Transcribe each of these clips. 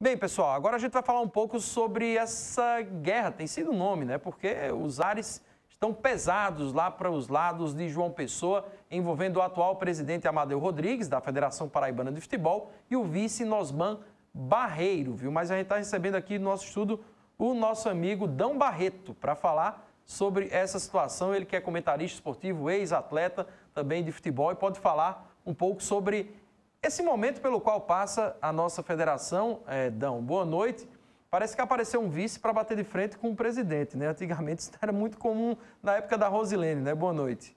Bem, pessoal, agora a gente vai falar um pouco sobre essa guerra, tem sido o nome, né? Porque os ares estão pesados lá para os lados de João Pessoa, envolvendo o atual presidente Amadeu Rodrigues, da Federação Paraibana de Futebol, e o vice Nosman Barreiro, viu? Mas a gente está recebendo aqui no nosso estudo o nosso amigo Dão Barreto para falar sobre essa situação. Ele que é comentarista esportivo, ex-atleta também de futebol, e pode falar um pouco sobre esse momento pelo qual passa a nossa federação. Dão, boa noite. Parece que apareceu um vice para bater de frente com o presidente, né? Antigamente isso era muito comum na época da Rosilene, né? Boa noite.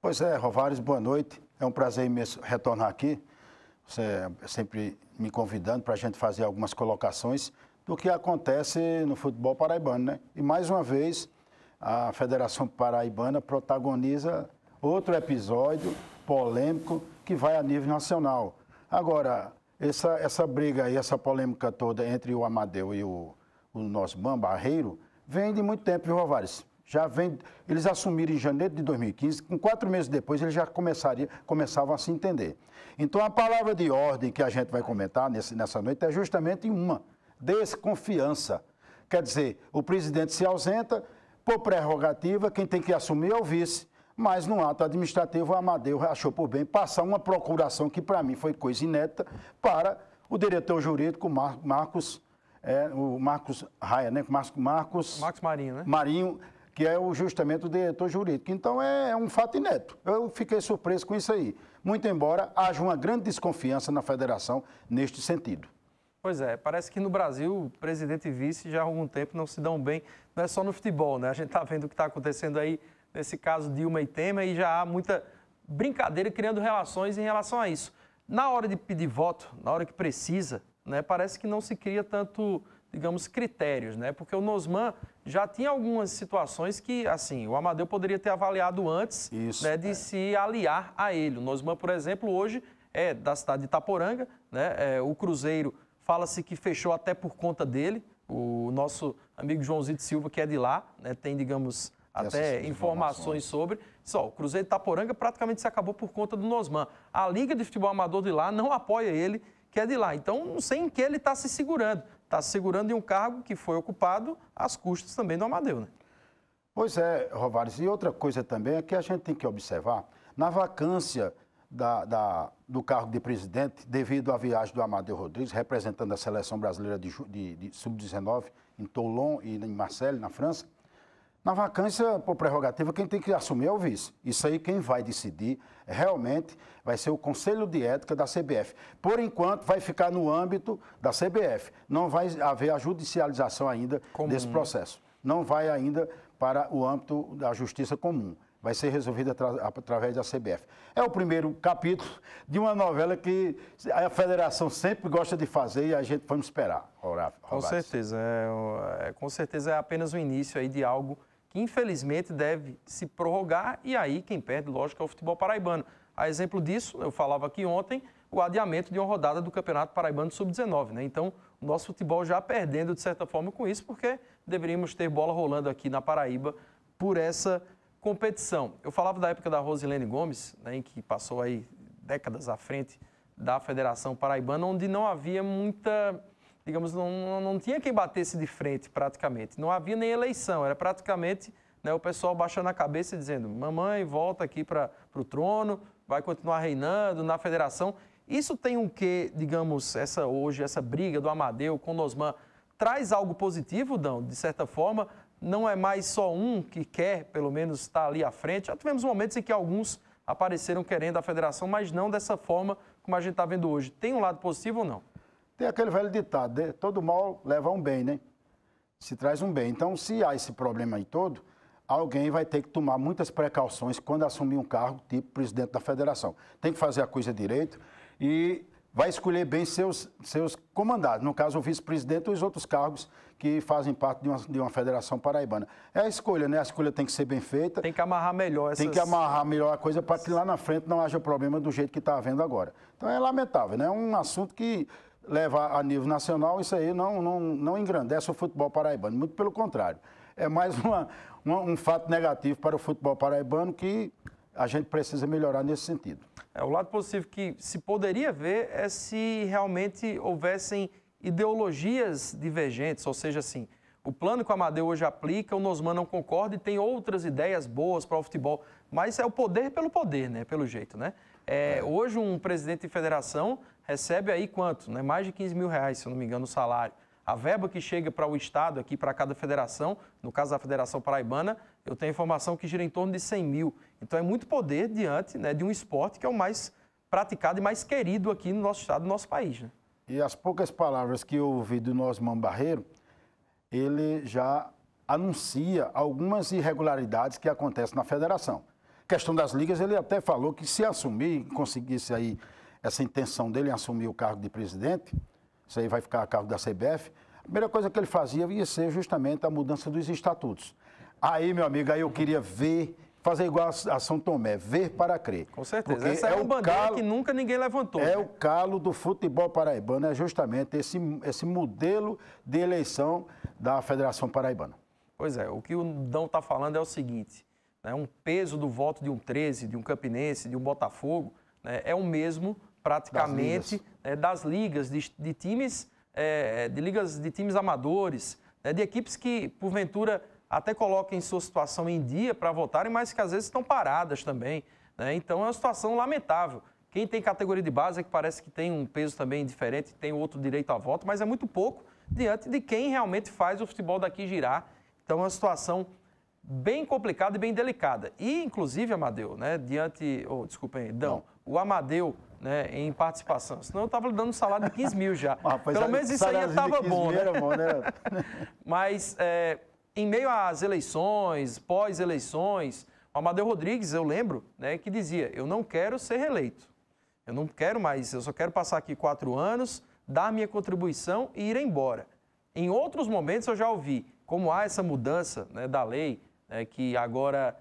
Pois é, Rovares, boa noite. É um prazer imenso retornar aqui. Você sempre me convidando para a gente fazer algumas colocações do que acontece no futebol paraibano, né? E mais uma vez, a Federação Paraibana protagoniza outro episódio polêmico que vai a nível nacional. Agora, essa briga aí, essa polêmica toda entre o Amadeu e o Nosman Barreiro vem de muito tempo, viu, Rovares? Já vem, eles assumiram em janeiro de 2015, com 4 meses depois eles já começavam a se entender. Então, a palavra de ordem que a gente vai comentar nessa noite é justamente uma: desconfiança. Quer dizer, o presidente se ausenta, por prerrogativa, quem tem que assumir é o vice. Mas no ato administrativo, o Amadeu achou por bem passar uma procuração, que para mim foi coisa inédita, para o diretor jurídico Marcos Raia, né? Marcos Marinho, né? Marinho, que é justamente o diretor jurídico. Então é um fato inédito. Eu fiquei surpreso com isso aí. Muito embora haja uma grande desconfiança na federação neste sentido. Pois é, parece que no Brasil, presidente e vice já há algum tempo não se dão bem, não é só no futebol, né? A gente está vendo o que está acontecendo aí, nesse caso Dilma e Temer, e já há muita brincadeira criando relações em relação a isso. Na hora de pedir voto, na hora que precisa, né, parece que não se cria tanto, digamos, critérios, né? Porque o Nosman já tinha algumas situações que, assim, o Amadeu poderia ter avaliado antes, né, de se aliar a ele. O Nosman, por exemplo, hoje é da cidade de Itaporanga, né? O Cruzeiro fala-se que fechou até por conta dele. O nosso amigo Joãozito Silva, que é de lá, né, tem, digamos, até informações sobre. Só, o Cruzeiro de Itaporanga praticamente se acabou por conta do Nosman. A Liga de Futebol Amador de lá não apoia ele, que é de lá. Então, não sei em que ele está se segurando. Está se segurando em um cargo que foi ocupado às custas também do Amadeu, né? Pois é, Rovares. E outra coisa também é que a gente tem que observar, na vacância do cargo de presidente, devido à viagem do Amadeu Rodrigues, representando a seleção brasileira de sub-19 em Toulon e em Marseille, na França, na vacância, por prerrogativa, quem tem que assumir é o vice. Isso aí, quem vai decidir realmente vai ser o Conselho de Ética da CBF. Por enquanto, vai ficar no âmbito da CBF. Não vai haver a judicialização ainda desse processo. Não vai ainda para o âmbito da Justiça Comum. Vai ser resolvido através da CBF. É o primeiro capítulo de uma novela que a federação sempre gosta de fazer e a gente vamos esperar. Com certeza. Com certeza é apenas o início aí de algo que infelizmente deve se prorrogar, e aí quem perde, lógico, é o futebol paraibano. A exemplo disso, eu falava aqui ontem, o adiamento de uma rodada do Campeonato Paraibano Sub-19, né? Então, o nosso futebol já perdendo de certa forma com isso, porque deveríamos ter bola rolando aqui na Paraíba por essa competição. Eu falava da época da Rosilene Gomes, né, em que passou aí décadas à frente da Federação Paraibana, onde não havia muita, digamos, não tinha quem batesse de frente praticamente. Não havia nem eleição, era praticamente, né, o pessoal baixando a cabeça e dizendo: mamãe, volta aqui para o trono, vai continuar reinando na federação. Isso tem um quê, digamos, essa briga do Amadeu com o Nosman, traz algo positivo, Dão, de certa forma? Não é mais só um que quer, pelo menos, estar ali à frente. Já tivemos momentos em que alguns apareceram querendo a federação, mas não dessa forma como a gente está vendo hoje. Tem um lado positivo ou não? Tem aquele velho ditado, né? Todo mal leva um bem, né? Se traz um bem. Então, se há esse problema aí todo, alguém vai ter que tomar muitas precauções quando assumir um cargo tipo presidente da federação. Tem que fazer a coisa direito e vai escolher bem seus comandados, no caso o vice-presidente e os outros cargos que fazem parte de uma federação paraibana. É a escolha, né? A escolha tem que ser bem feita. Tem que amarrar melhor essas... Tem que amarrar melhor a coisa para que lá na frente não haja problema do jeito que está havendo agora. Então é lamentável, né? É um assunto que leva a nível nacional, isso aí não engrandece o futebol paraibano, muito pelo contrário. É mais um fato negativo para o futebol paraibano que a gente precisa melhorar nesse sentido. O lado positivo que se poderia ver é se realmente houvessem ideologias divergentes, ou seja, assim, o plano que o Amadeu hoje aplica, o Nosman não concorda e tem outras ideias boas para o futebol, mas é o poder pelo poder, né? Pelo jeito, né? Hoje um presidente de federação recebe aí quanto? Né? Mais de 15 mil reais, se eu não me engano, o salário. A verba que chega para o Estado, aqui para cada federação, no caso da Federação Paraibana, eu tenho informação que gira em torno de 100 mil. Então é muito poder diante, né, de um esporte que é o mais praticado e mais querido aqui no nosso estado, no nosso país. Né? E as poucas palavras que eu ouvi do Nosman Barreiro, ele já anuncia algumas irregularidades que acontecem na federação. Questão das ligas, ele até falou que se assumir, conseguisse aí essa intenção dele em assumir o cargo de presidente, isso aí vai ficar a cargo da CBF, a primeira coisa que ele fazia ia ser justamente a mudança dos estatutos. Aí, meu amigo, aí eu queria fazer igual a São Tomé, ver para crer. Com certeza, essa é uma bandeira que nunca ninguém levantou. É, né? O calo do futebol paraibano, é justamente esse modelo de eleição da Federação Paraibana. Pois é, o que o Dão está falando é o seguinte, né, um peso do voto de um 13, de um Campinense, de um Botafogo, né, é o mesmo praticamente das ligas, de times, de ligas de times amadores, né, de equipes que, porventura, até colocam sua situação em dia para votarem, mas que às vezes estão paradas também. Né? Então é uma situação lamentável. Quem tem categoria de base é que parece que tem um peso também diferente, tem outro direito a voto, mas é muito pouco diante de quem realmente faz o futebol daqui girar. Então é uma situação bem complicada e bem delicada. E, inclusive, Amadeu, né, desculpem, Dão, o Amadeu, né, em participação, senão eu estava dando um salário de 15 mil já. Pelo menos isso aí estava bom, né? Mas, em meio às eleições, pós-eleições, o Amadeu Rodrigues, eu lembro, né, que dizia, eu não quero ser reeleito, eu não quero mais, eu só quero passar aqui 4 anos, dar minha contribuição e ir embora. Em outros momentos eu já ouvi, como há essa mudança, né, da lei, que agora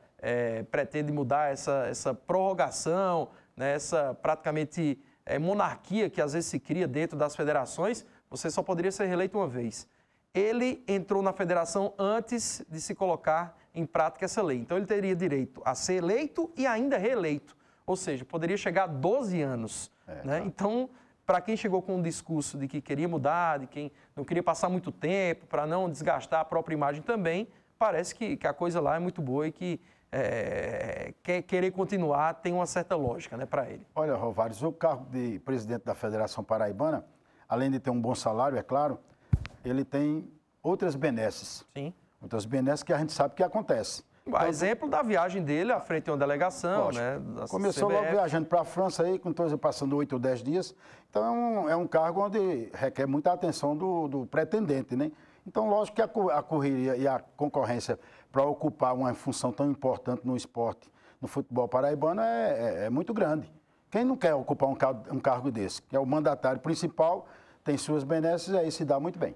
pretende mudar essa prorrogação, né, essa praticamente monarquia que às vezes se cria dentro das federações, você só poderia ser reeleito uma vez. Ele entrou na federação antes de se colocar em prática essa lei. Então ele teria direito a ser eleito e ainda reeleito. Ou seja, poderia chegar a 12 anos. Né? Então, para quem chegou com um discurso de que queria mudar, de quem não queria passar muito tempo, para não desgastar a própria imagem também, parece que a coisa lá é muito boa e que querer continuar tem uma certa lógica, né, para ele. Olha, Rovares, o cargo de presidente da Federação Paraibana, além de ter um bom salário, é claro, ele tem outras benesses. Sim. Outras benesses que a gente sabe que acontece. Então, exemplo da viagem dele à frente de uma delegação, né? Começou logo viajando para a França aí, passando 8 ou 10 dias. Então é um cargo onde requer muita atenção do pretendente, né? Então, lógico que a correria e a concorrência para ocupar uma função tão importante no esporte, no futebol paraibano, é muito grande. Quem não quer ocupar um cargo desse? Que é o mandatário principal, tem suas benesses e aí se dá muito bem.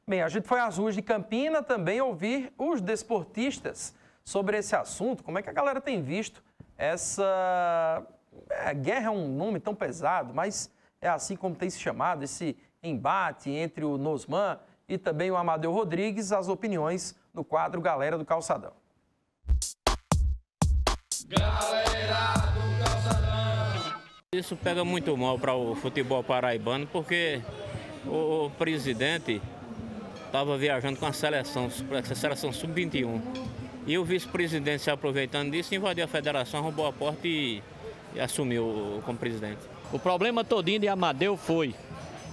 Bem, a gente foi às ruas de Campina também ouvir os desportistas sobre esse assunto. Como é que a galera tem visto essa... guerra é um nome tão pesado, mas é assim como tem se chamado, esse embate entre o Nosman e também o Amadeu Rodrigues, as opiniões no quadro Galera do Calçadão. Galera do Calçadão. Isso pega muito mal para o futebol paraibano, porque o presidente estava viajando com a seleção sub-21. E o vice-presidente, se aproveitando disso, invadiu a federação, roubou a porta e assumiu como presidente. O problema todinho de Amadeu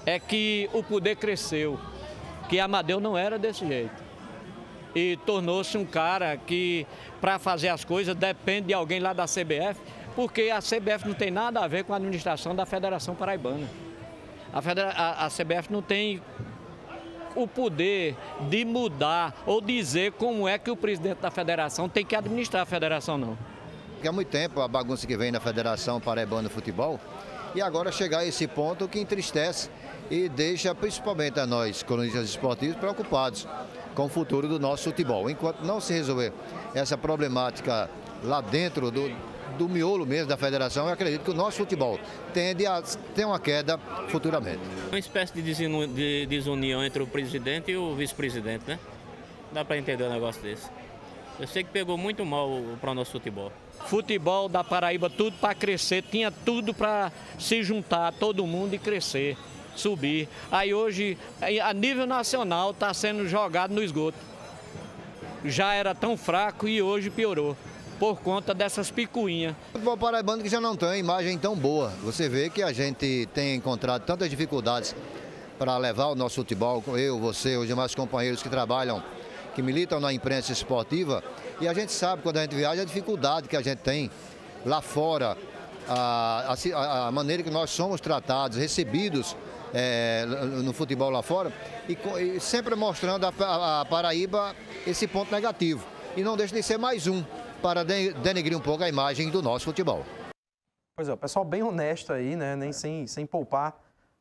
é que o poder cresceu, que Amadeu não era desse jeito. E tornou-se um cara que, para fazer as coisas, depende de alguém lá da CBF, porque a CBF não tem nada a ver com a administração da Federação Paraibana. A CBF não tem o poder de mudar ou dizer como é que o presidente da federação tem que administrar a federação, não. Há muito tempo a bagunça que vem na Federação Paraibana de Futebol e agora chegar a esse ponto que entristece e deixa principalmente a nós, cronistas esportivos, preocupados com o futuro do nosso futebol. Enquanto não se resolver essa problemática lá dentro do miolo mesmo da federação, eu acredito que o nosso futebol tende a ter uma queda futuramente. Uma espécie de desunião entre o presidente e o vice-presidente, né? Dá para entender um negócio desse. Eu sei que pegou muito mal para o nosso futebol. Futebol da Paraíba, tudo para crescer, tinha tudo para se juntar todo mundo e crescer. subir. Aí hoje, a nível nacional, está sendo jogado no esgoto. Já era tão fraco e hoje piorou, por conta dessas picuinhas. O futebol paraibano que já não tem uma imagem tão boa. Você vê que a gente tem encontrado tantas dificuldades para levar o nosso futebol, eu, você, os demais companheiros que trabalham, que militam na imprensa esportiva, e a gente sabe, quando a gente viaja, a dificuldade que a gente tem lá fora, a maneira que nós somos tratados, recebidos no futebol lá fora, e sempre mostrando a Paraíba esse ponto negativo. E não deixa de ser mais um para denegrir um pouco a imagem do nosso futebol. Pois é, o pessoal bem honesto aí, né? Nem sem poupar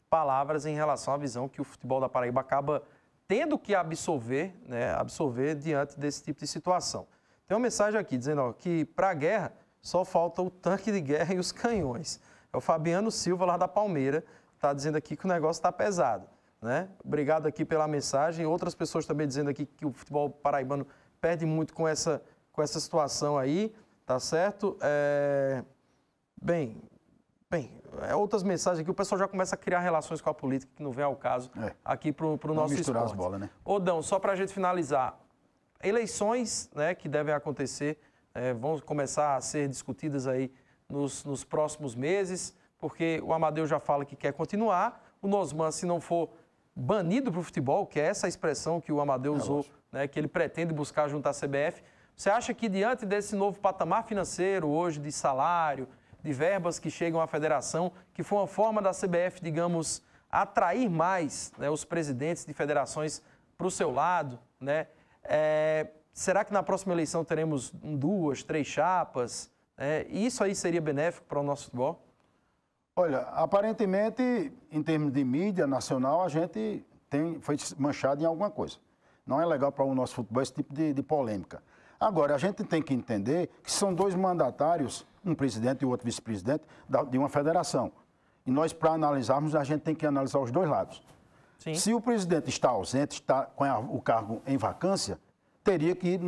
palavras em relação à visão que o futebol da Paraíba acaba tendo que absorver, né? Absorver diante desse tipo de situação. Tem uma mensagem aqui dizendo ó, que para a guerra só falta o tanque de guerra e os canhões. É o Fabiano Silva, lá da Palmeira, está dizendo aqui que o negócio está pesado, né? Obrigado aqui pela mensagem. Outras pessoas também dizendo aqui que o futebol paraibano perde muito com essa situação aí, tá certo? Bem, outras mensagens aqui, o pessoal já começa a criar relações com a política, que não vem ao caso aqui para o nosso misturar esporte. as bolas, né? Ô, Dão, só para a gente finalizar, eleições, né, que devem acontecer, vão começar a ser discutidas aí nos próximos meses, porque o Amadeu já fala que quer continuar, o Nosman, se não for banido para o futebol, que é essa expressão que o Amadeu usou, né, que ele pretende buscar junto à CBF, você acha que diante desse novo patamar financeiro hoje, de salário, de verbas que chegam à federação, que foi uma forma da CBF, digamos, atrair mais, né, os presidentes de federações para o seu lado, né? Será que na próxima eleição teremos 2, 3 chapas? Isso aí seria benéfico para o nosso futebol? Olha, aparentemente, em termos de mídia nacional, a gente foi manchado em alguma coisa. Não é legal para o nosso futebol esse tipo de polêmica. Agora, a gente tem que entender que são 2 mandatários, um presidente e outro vice-presidente, de uma federação. E nós, para analisarmos, a gente tem que analisar os 2 lados. Sim. Se o presidente está ausente, está com o cargo em vacância, teria que...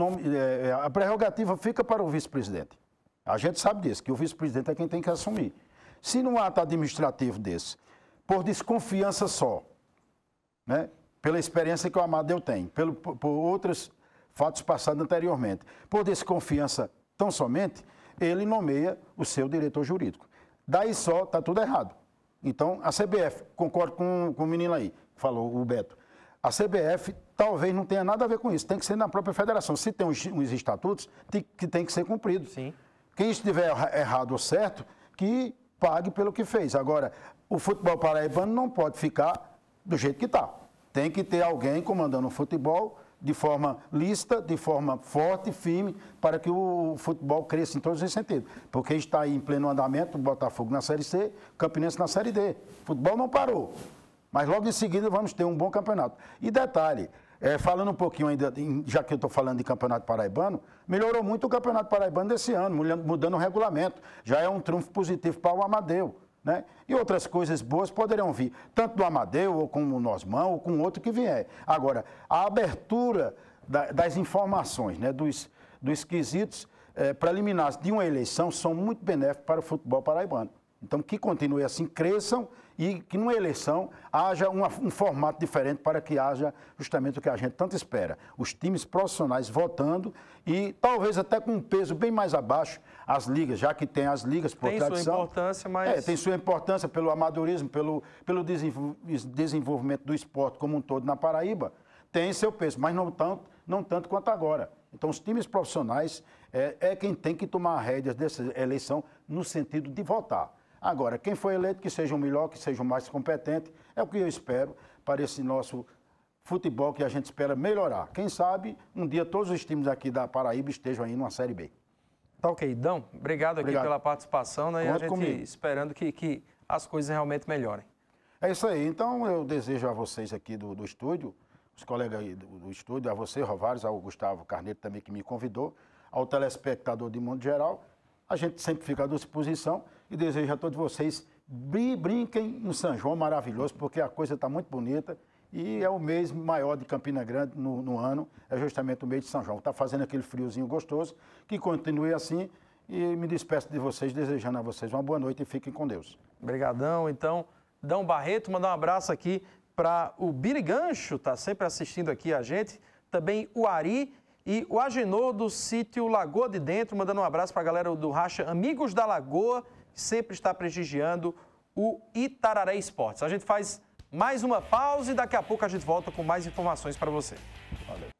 a prerrogativa fica para o vice-presidente. A gente sabe disso, que o vice-presidente é quem tem que assumir. Se num ato administrativo desse, por desconfiança só, né, pela experiência que o Amadeu tem, por outros fatos passados anteriormente, por desconfiança tão somente, ele nomeia o seu diretor jurídico. Daí só está tudo errado. Então, a CBF, concordo com o menino aí, falou o Beto, a CBF talvez não tenha nada a ver com isso, tem que ser na própria federação. Se tem uns estatutos, que tem que ser cumpridos. Sim. Quem estiver errado ou certo, que pague pelo que fez. Agora, o futebol paraibano não pode ficar do jeito que está. Tem que ter alguém comandando o futebol de forma lícita, de forma forte e firme, para que o futebol cresça em todos os sentidos. Porque está aí em pleno andamento, o Botafogo na Série C, o Campinense na Série D. O futebol não parou. Mas logo em seguida vamos ter um bom campeonato. E detalhe, falando um pouquinho ainda, já que eu estou falando de campeonato paraibano, melhorou muito o campeonato paraibano desse ano, mudando o regulamento. Já é um trunfo positivo para o Amadeu, né? E outras coisas boas poderão vir, tanto do Amadeu, ou com o Nosman, ou com outro que vier. Agora, a abertura das informações, né, dos quesitos preliminares de uma eleição são muito benéficos para o futebol paraibano. Então, que continue assim, cresçam e que numa eleição haja um formato diferente para que haja justamente o que a gente tanto espera. Os times profissionais votando e talvez até com um peso bem mais abaixo as ligas, já que tem as ligas por tradição. Tem sua importância, mas... tem sua importância pelo amadorismo, pelo desenvolvimento do esporte como um todo na Paraíba, tem seu peso, mas não tanto quanto agora. Então, os times profissionais é quem tem que tomar a rédea dessa eleição no sentido de votar. Agora, quem foi eleito, que seja o melhor, que seja o mais competente, é o que eu espero para esse nosso futebol que a gente espera melhorar. Quem sabe, um dia todos os times aqui da Paraíba estejam aí numa Série B. Tá ok, Dão. Obrigado aqui pela participação, né? E a gente esperando que as coisas realmente melhorem. É isso aí. Então, eu desejo a vocês aqui do estúdio, os colegas aí do estúdio, a você, Rovares, ao Gustavo Carneiro também que me convidou, ao telespectador de mundo geral, a gente sempre fica à disposição e desejo a todos vocês brinquem no São João maravilhoso, porque a coisa está muito bonita e é o mês maior de Campina Grande no ano, é justamente o mês de São João. Está fazendo aquele friozinho gostoso, que continue assim e me despeço de vocês, desejando a vocês uma boa noite e fiquem com Deus. Obrigadão. Então, Dão Barreto, mandar um abraço aqui para o Birigancho, está sempre assistindo aqui a gente. Também o Ari e o Agenor do sítio Lagoa de Dentro, mandando um abraço para a galera do Racha Amigos da Lagoa, que sempre está prestigiando o Itararé Esportes. A gente faz mais uma pausa e daqui a pouco a gente volta com mais informações para você. Valeu.